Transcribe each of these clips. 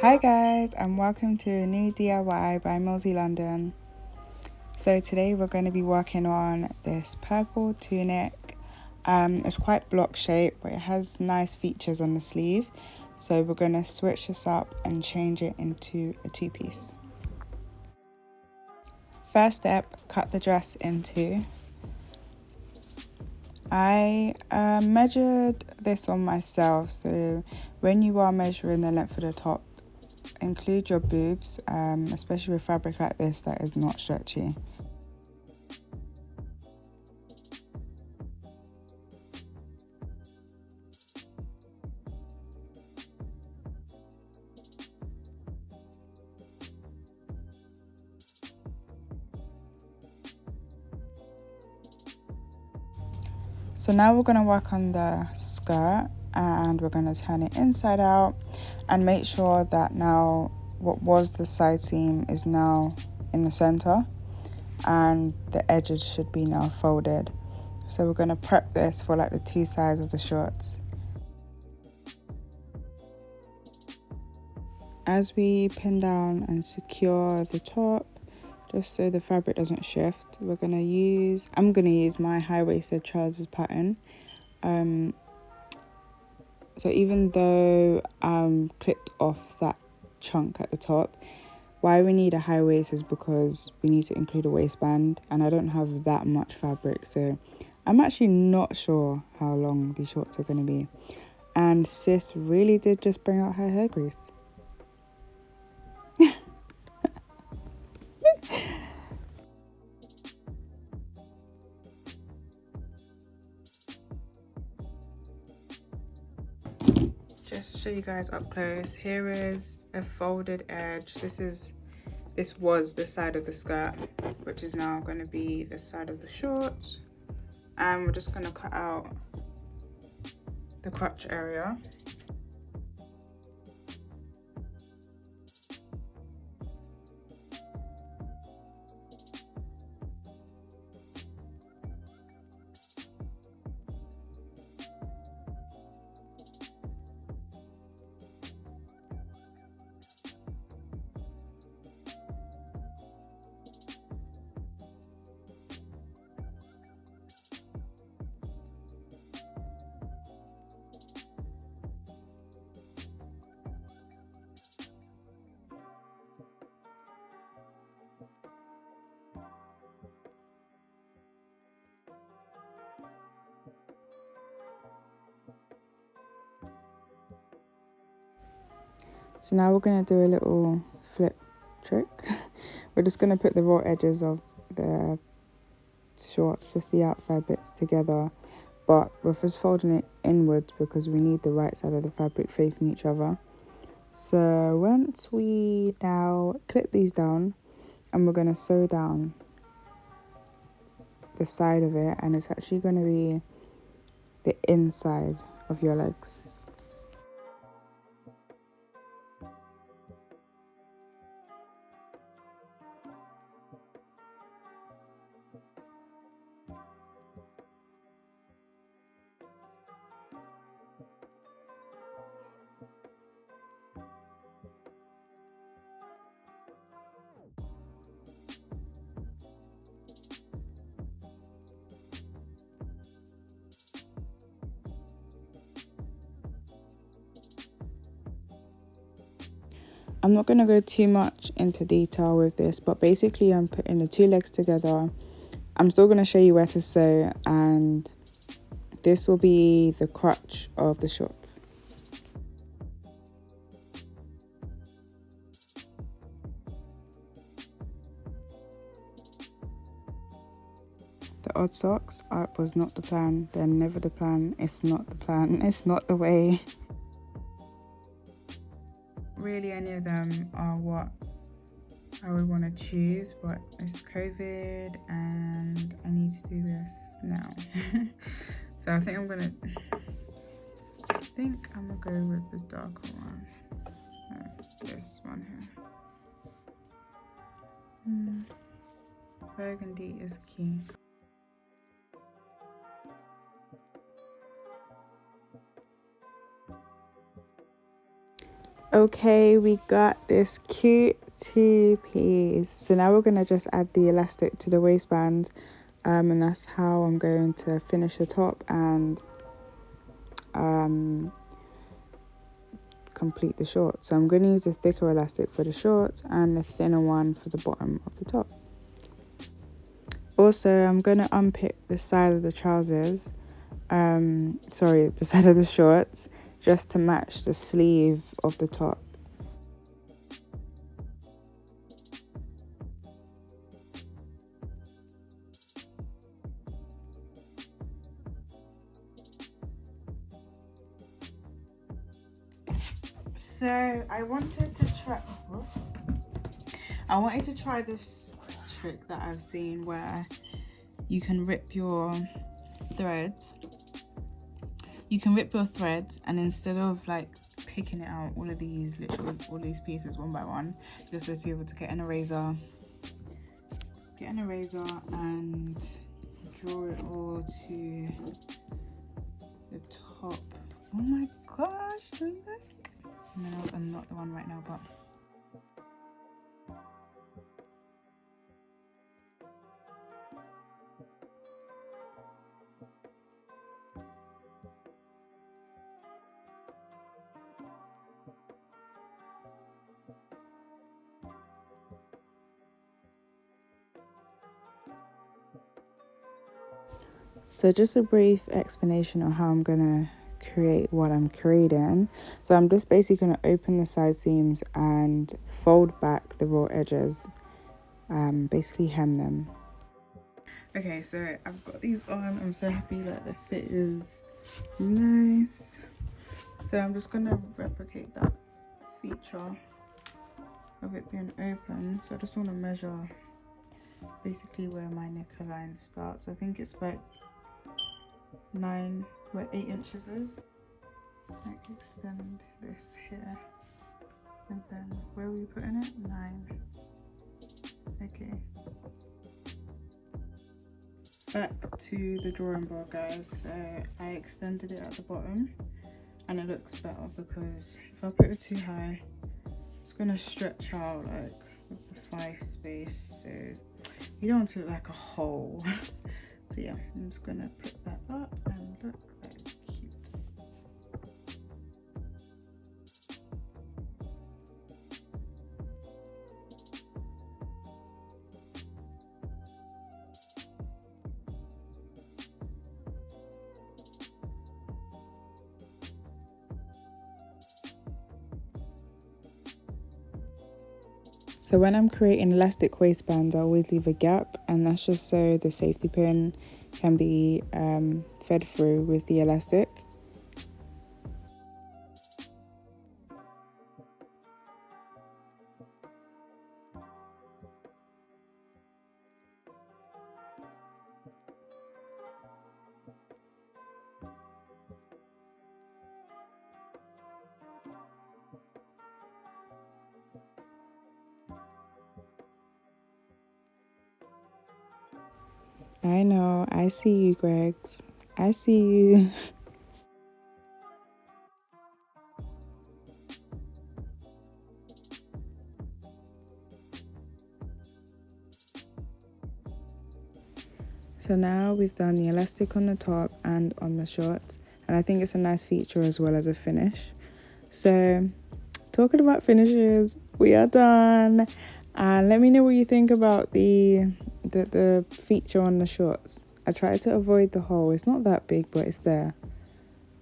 Hi guys, and welcome to a new DIY by Mosey London. So today we're going to be working on this purple tunic. It's quite block shaped, but it has nice features on the sleeve. So we're going to switch this up and change it into a two-piece. First step, cut the dress in two. I measured this on myself, so when you are measuring the length of the top, include your boobs, especially with fabric like this that is not stretchy. So now we're going to work on the skirt and we're going to turn it inside out and make sure that now what was the side seam is now in the center and the edges should be now folded. So we're going to prep this for like the two sides of the shorts. As we pin down and secure the top, just so the fabric doesn't shift, I'm gonna use my high-waisted trousers pattern. So even though I'm clipped off that chunk at the top, why we need a high waist is because we need to include a waistband, and I don't have that much fabric, so I'm actually not sure how long these shorts are gonna be. And sis really did just bring out her hair grease. Just to show you guys up close, here is a folded edge. This was the side of the skirt, which is now going to be the side of the shorts. And we're just going to cut out the crotch area. So now we're going to do a little flip trick. We're just going to put the raw edges of the shorts, just the outside bits, together, but we're just folding it inwards because we need the right side of the fabric facing each other. So once we now clip these down, and we're going to sew down the side of it, and it's actually going to be the inside of your legs. I'm not going to go too much into detail with this, but basically I'm putting the two legs together. I'm still going to show you where to sew, and this will be the crotch of the shorts. The odd socks was not the plan. They're never the plan. It's not the plan. It's not the way. Really, any of them are what I would want to choose, but it's COVID and I need to do this now. So I think I'm gonna go with the darker one. This one here. Burgundy is key. Okay, we got this cute two-piece. So now we're gonna just add the elastic to the waistband, and that's how I'm going to finish the top and complete the shorts. So I'm going to use a thicker elastic for the shorts and a thinner one for the bottom of the top. Also, I'm going to unpick the side of the trousers, the side of the shorts, just to match the sleeve of the top. So I wanted to try this trick that I've seen where you can rip your threads. And instead of like picking it out, all these pieces one by one, you're supposed to be able to get an eraser and draw it all to the top. Oh my gosh, look. No, I'm not the one right now, but so just a brief explanation on how I'm gonna create what I'm creating. So I'm just basically gonna open the side seams and fold back the raw edges, basically hem them. Okay, so I've got these on. I'm so happy that the fit is nice. So I'm just gonna replicate that feature of it being open. So I just want to measure basically where my neckline starts. I think it's like 8 inches is. Like extend this here, and then where are we putting it? 9. Okay. Back to the drawing board, guys. So I extended it at the bottom, and it looks better because if I put it too high, it's gonna stretch out like with the thigh space. So you don't want to look like a hole. So yeah, I'm just gonna put that up and look, that is cute. So when I'm creating elastic waistbands, I always leave a gap, and that's just so the safety pin can be fed through with the elastic. I know, I see you, Gregs. I see you. So now we've done the elastic on the top and on the shorts, and I think it's a nice feature as well as a finish. So talking about finishes, we are done. And let me know what you think about the feature on the shorts. I tried to avoid the hole. It's not that big, but it's there.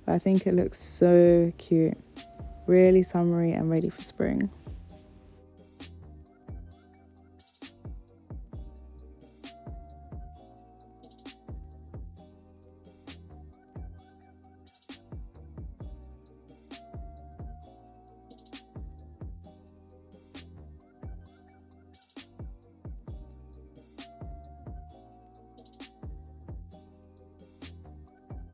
I think it looks so cute. Really summery and ready for spring.